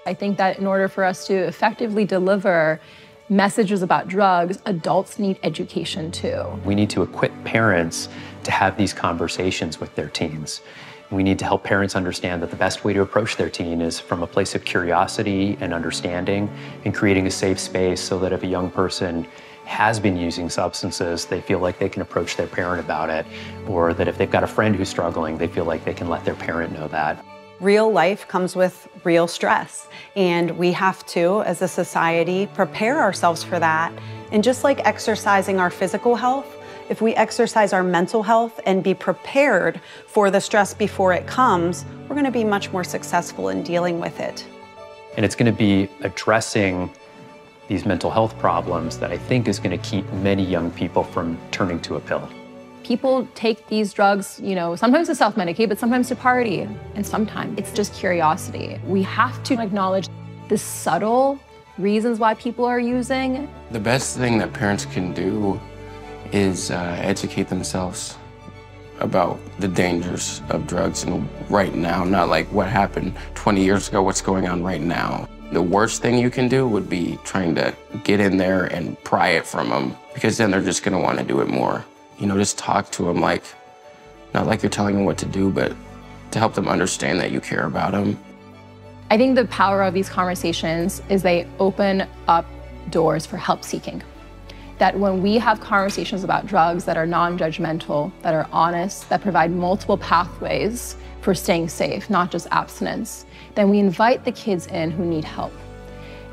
I think that in order for us to effectively deliver messages about drugs, adults need education too. We need to equip parents to have these conversations with their teens. We need to help parents understand that the best way to approach their teen is from a place of curiosity and understanding and creating a safe space so that if a young person has been using substances, they feel like they can approach their parent about it, or that if they've got a friend who's struggling, they feel like they can let their parent know that. Real life comes with real stress, and we have to, as a society, prepare ourselves for that. And just like exercising our physical health, if we exercise our mental health and be prepared for the stress before it comes, we're going to be much more successful in dealing with it. And it's going to be addressing these mental health problems that I think is going to keep many young people from turning to a pill. People take these drugs, sometimes to self-medicate, but sometimes to party. And sometimes it's just curiosity. We have to acknowledge the subtle reasons why people are using. The best thing that parents can do is educate themselves about the dangers of drugs and right now, not like what happened 20 years ago, what's going on right now. The worst thing you can do would be trying to get in there and pry it from them, because then they're just gonna wanna do it more. Just talk to them not like you're telling them what to do, but to help them understand that you care about them. I think the power of these conversations is they open up doors for help seeking. That when we have conversations about drugs that are non-judgmental, that are honest, that provide multiple pathways for staying safe, not just abstinence, then we invite the kids in who need help.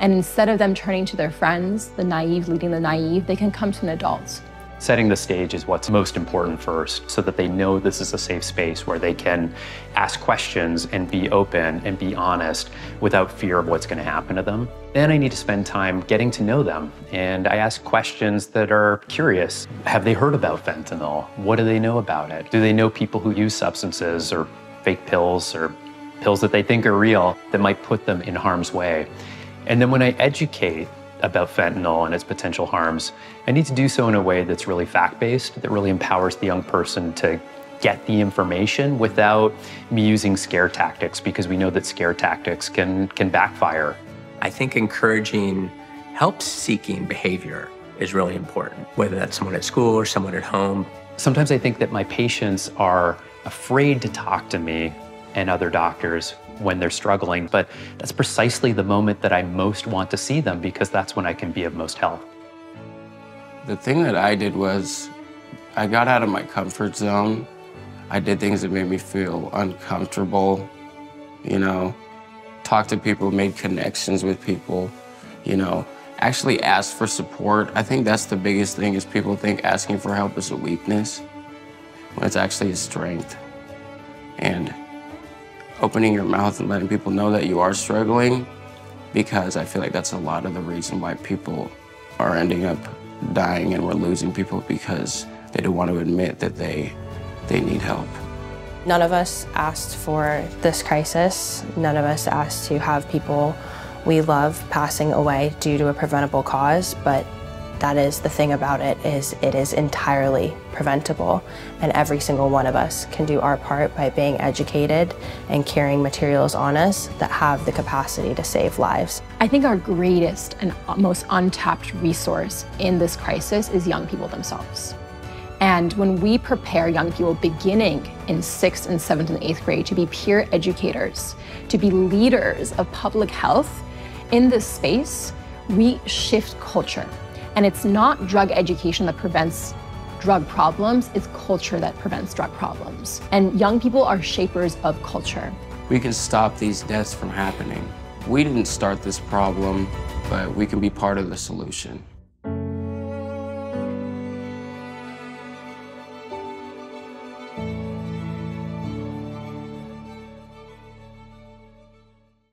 And instead of them turning to their friends, the naive leading the naive, they can come to an adult. Setting the stage is what's most important first, so that they know this is a safe space where they can ask questions and be open and be honest without fear of what's going to happen to them. Then I need to spend time getting to know them, and I ask questions that are curious. Have they heard about fentanyl? What do they know about it? Do they know people who use substances or fake pills or pills that they think are real that might put them in harm's way? And then when I educate about fentanyl and its potential harms, I need to do so in a way that's really fact-based, that really empowers the young person to get the information without me using scare tactics, because we know that scare tactics can backfire. I think encouraging help-seeking behavior is really important, whether that's someone at school or someone at home. Sometimes I think that my patients are afraid to talk to me and other doctors when they're struggling, but that's precisely the moment that I most want to see them, because that's when I can be of most help. The thing that I did was I got out of my comfort zone. I did things that made me feel uncomfortable, talked to people, made connections with people, actually asked for support. I think that's the biggest thing, is people think asking for help is a weakness, when it's actually a strength. And opening your mouth and letting people know that you are struggling, because I feel like that's a lot of the reason why people are ending up dying and we're losing people, because they don't want to admit that they need help. None of us asked for this crisis. None of us asked to have people we love passing away due to a preventable cause, but that is the thing about it is entirely preventable, and every single one of us can do our part by being educated and carrying materials on us that have the capacity to save lives. I think our greatest and most untapped resource in this crisis is young people themselves. And when we prepare young people beginning in 6th and 7th and 8th grade to be peer educators, to be leaders of public health in this space, we shift culture. And it's not drug education that prevents drug problems, it's culture that prevents drug problems. And young people are shapers of culture. We can stop these deaths from happening. We didn't start this problem, but we can be part of the solution.